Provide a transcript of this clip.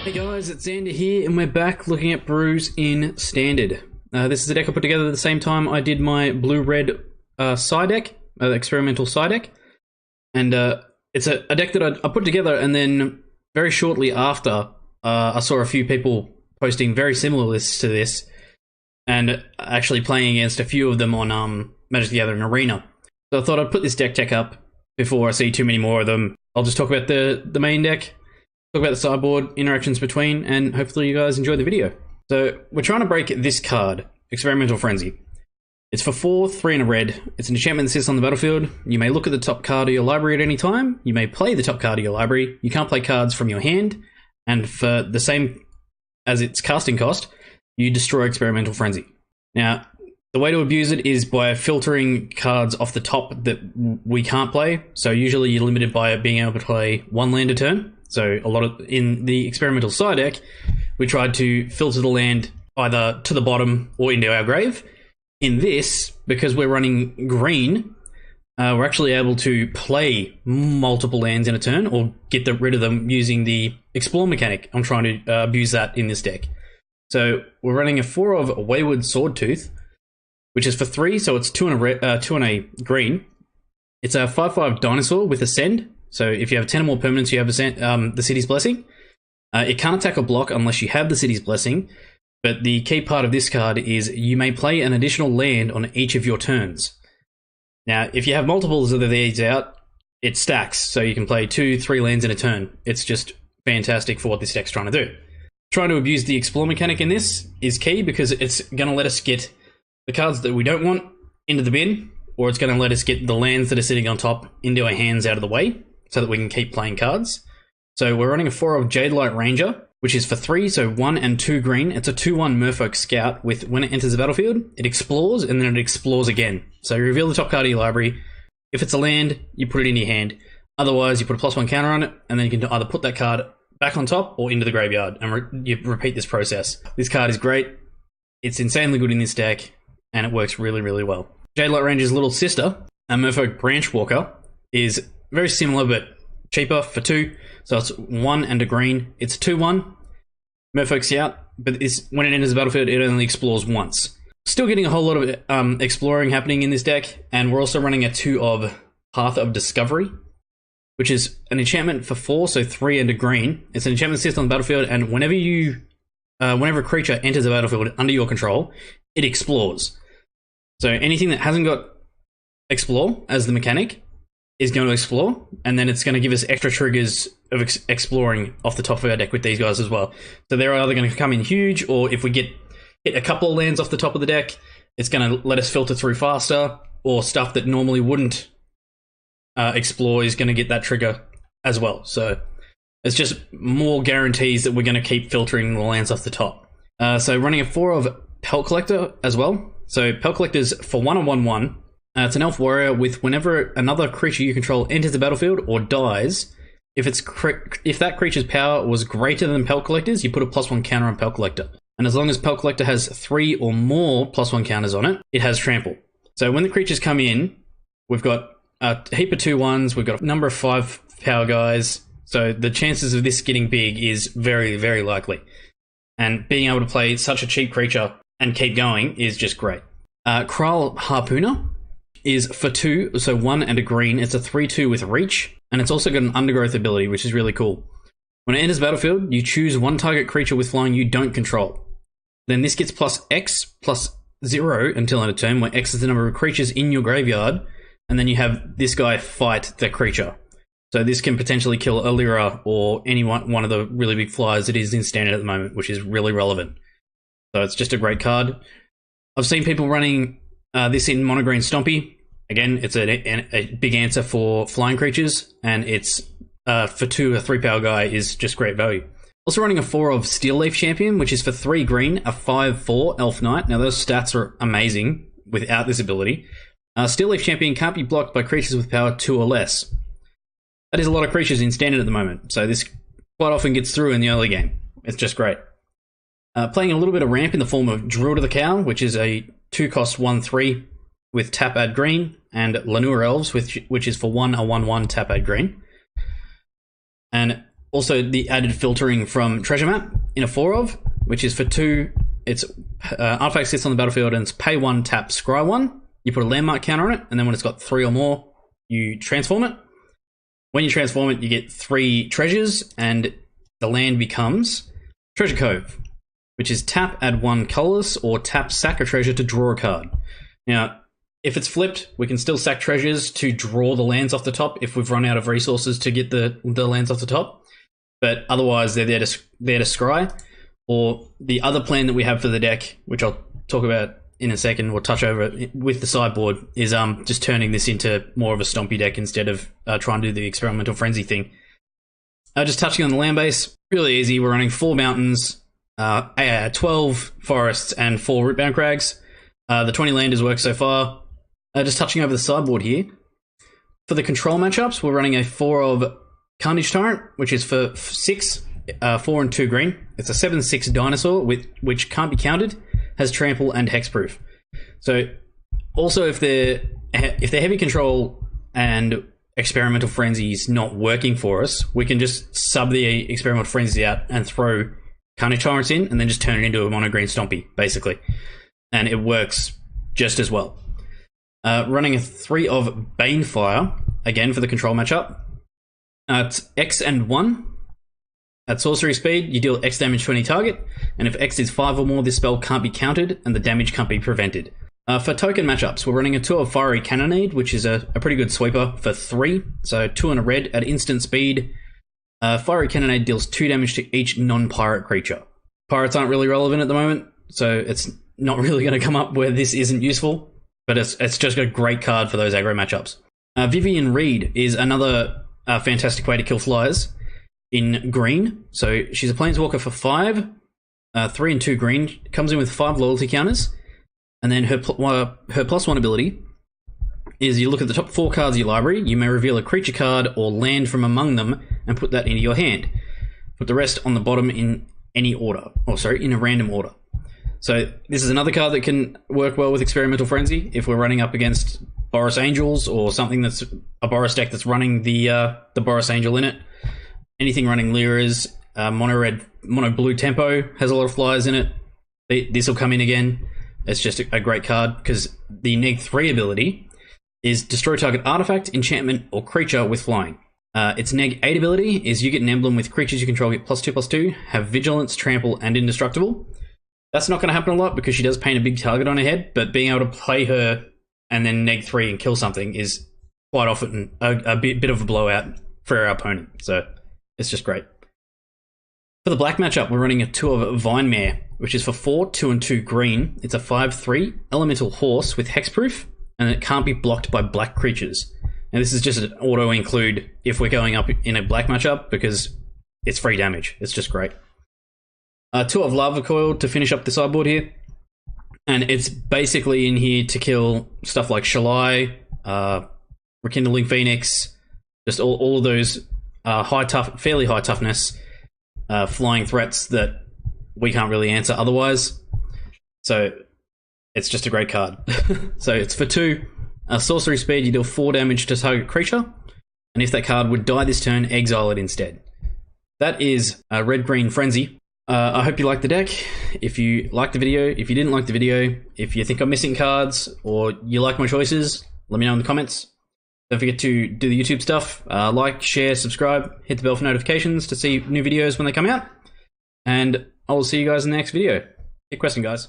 Hey guys, it's Xander here, and we're back looking at brews in Standard. This is a deck I put together at the same time I did my blue-red side deck, experimental side deck. And it's a deck that I put together, and then very shortly after, I saw a few people posting very similar lists to this, and actually playing against a few of them on Magic the Gathering Arena. So I thought I'd put this deck up before I see too many more of them. I'll just talk about the main deck, talk about the sideboard, interactions between, and hopefully you guys enjoy the video. So we're trying to break this card, Experimental Frenzy. It's for 4, 3 and a red. It's an enchantment that sits on the battlefield. You may look at the top card of your library at any time. You may play the top card of your library. You can't play cards from your hand. And for the same as its casting cost, you destroy Experimental Frenzy. Now, the way to abuse it is by filtering cards off the top that we can't play. So usually you're limited by being able to play 1 land a turn. So in the experimental side deck, we tried to filter the land either to the bottom or into our grave. In this, because we're running green, we're actually able to play multiple lands in a turn or get rid of them using the explore mechanic. I'm trying to abuse that in this deck. So we're running a 4 of Wayward Swordtooth, which is for 3, so it's 2 and a green. It's a 5/5 dinosaur with Ascend. So if you have 10 or more permanents, you have the City's Blessing. It can't attack or block unless you have the City's Blessing. But the key part of this card is you may play an additional land on each of your turns. Now, if you have multiples of these out, it stacks. So you can play 2, 3 lands in a turn. It's just fantastic for what this deck's trying to do. Trying to abuse the explore mechanic in this is key because it's going to let us get the cards that we don't want into the bin, or it's going to let us get the lands that are sitting on top into our hands out of the way, so that we can keep playing cards. So we're running a 4 of Jadelight Ranger, which is for 3, so 1 and 2 green. It's a 2/1 Merfolk Scout with when it enters the battlefield, it explores and then it explores again. So you reveal the top card of your library. If it's a land, you put it in your hand. Otherwise, you put a +1 counter on it, and then you can either put that card back on top or into the graveyard, and you repeat this process. This card is great. It's insanely good in this deck, and it works really, really well. Jadelight Ranger's little sister, a Merfolk Branchwalker, is very similar but cheaper for 2. So it's 1 and a green. It's 2/1 Merfolk Scout, but when it enters the battlefield, it only explores once. Still getting a whole lot of exploring happening in this deck, and we're also running a 2 of Path of Discovery, which is an enchantment for 4, so 3 and a green. It's an enchantment that sits on the battlefield, and whenever a creature enters the battlefield under your control, it explores. So anything that hasn't got explore as the mechanic is going to explore, and then it's going to give us extra triggers of exploring off the top of our deck with these guys as well. So they're either going to come in huge, or if we hit a couple of lands off the top of the deck, it's going to let us filter through faster, or stuff that normally wouldn't explore is going to get that trigger as well. So it's just more guarantees that we're going to keep filtering the lands off the top. So running a 4 of Pelt Collector as well. So Pelt Collector's for 1 and 1/1. It's an elf warrior with whenever another creature you control enters the battlefield or dies, if that creature's power was greater than Pelt Collector's, you put a +1 counter on Pelt Collector. And as long as Pelt Collector has 3 or more +1 counters on it, it has trample. So when the creatures come in, we've got a heap of 2/1s, we've got a number of 5 power guys, so the chances of this getting big is very, very likely. And being able to play such a cheap creature and keep going is just great. Kral Harpooner is for 2, so 1 and a green. It's a 3/2 with reach, and it's also got an undergrowth ability, which is really cool. When it enters battlefield, you choose 1 target creature with flying you don't control. Then this gets +X/+0 until end of turn, where X is the number of creatures in your graveyard, and then you have this guy fight the creature. So this can potentially kill a Lyra or any one of the really big flyers that is in standard at the moment, which is really relevant. So it's just a great card. I've seen people running this in Monogreen Stompy. Again, it's a big answer for flying creatures, and it's for 2, a 3 power guy is just great value. Also running a 4 of Steel Leaf Champion, which is for 3 green, a 5/4 Elf Knight. Now those stats are amazing without this ability. Steel Leaf Champion can't be blocked by creatures with power 2 or less. That is a lot of creatures in standard at the moment, so this quite often gets through in the early game. It's just great. Playing a little bit of ramp in the form of Druid of the Cow, which is a 2-cost 1/3 with tap add green, and Lanur Elves, which is for 1 a 1/1 tap add green. And Also, the added filtering from Treasure Map in a 4 of, which is for 2. It's artifact sits on the battlefield and it's pay 1, tap, scry 1. You put a landmark counter on it, and then when it's got 3 or more, you transform it. When you transform it, you get 3 treasures, and the land becomes Treasure Cove, which is tap, add 1 colorless, or tap, sack a treasure to draw a card. Now, if it's flipped, we can still sack treasures to draw the lands off the top if we've run out of resources to get the lands off the top. But otherwise, they're there to scry. Or the other plan that we have for the deck, which I'll talk about in a second, or touch over with the sideboard, is just turning this into more of a stompy deck instead of trying to do the experimental frenzy thing. Just touching on the land base, really easy. We're running 4 mountains, 12 forests, and 4 rootbound crags. The 20 landers work so far. Just touching over the sideboard here. For the control matchups, we're running a 4 of Carnage Tyrant, which is for 6, 4 and 2 green. It's a 7/6 dinosaur which can't be countered, has trample and hexproof. So also if they're heavy control and experimental frenzy is not working for us, we can just sub the experimental frenzy out and throw Carnage Tyrants in, and then just turn it into a mono green stompy, basically. And it works just as well. Running a 3 of Banefire, again for the control matchup. It's X and 1. At sorcery speed, you deal X damage to any target, and if X is 5 or more, this spell can't be countered, and the damage can't be prevented. For token matchups, we're running a 2 of Fiery Cannonade, which is a pretty good sweeper for 3, so 2 and a red at instant speed. Fiery Cannonade deals 2 damage to each non-pirate creature. Pirates aren't really relevant at the moment, so it's not really going to come up where this isn't useful, but it's just a great card for those aggro matchups. Vivian Reed is another fantastic way to kill flyers in green. So she's a planeswalker for 5, 3 and 2 green, comes in with 5 loyalty counters, and then her +1 ability is you look at the top 4 cards of your library, you may reveal a creature card or land from among them and put that into your hand. Put the rest on the bottom in any order, in a random order. So this is another card that can work well with Experimental Frenzy if we're running up against Boros Angels or something that's a Boros deck that's running the Boros Angel in it. Anything running Lyras, mono blue tempo has a lot of flyers in it. This will come in again. It's just a great card because the neg3 ability is destroy target artifact, enchantment, or creature with flying. Its neg8 ability is you get an emblem with creatures you control get +2/+2, have vigilance, trample, and indestructible. That's not going to happen a lot because she does paint a big target on her head, but being able to play her and then neg3 and kill something is quite often a bit of a blowout for our opponent. So it's just great. For the black matchup, we're running a 2 of Vine Mare, which is for 4, 2 and 2 green. It's a 5/3 elemental horse with hexproof, and it can't be blocked by black creatures. And this is just an auto include if we're going up in a black matchup because it's free damage. It's just great. 2 of Lava Coil to finish up the sideboard here. And it's basically in here to kill stuff like Shalai, Rekindling Phoenix, just all of those fairly high toughness flying threats that we can't really answer otherwise. So it's just a great card. So it's for 2. Sorcery speed, you deal 4 damage to target creature, and if that card would die this turn, exile it instead. That is Red-Green Frenzy. I hope you liked the deck. If you liked the video, if you didn't like the video, if you think I'm missing cards, or you like my choices, let me know in the comments. Don't forget to do the YouTube stuff. Like, share, subscribe, hit the bell for notifications to see new videos when they come out. And I will see you guys in the next video. Keep questing, guys.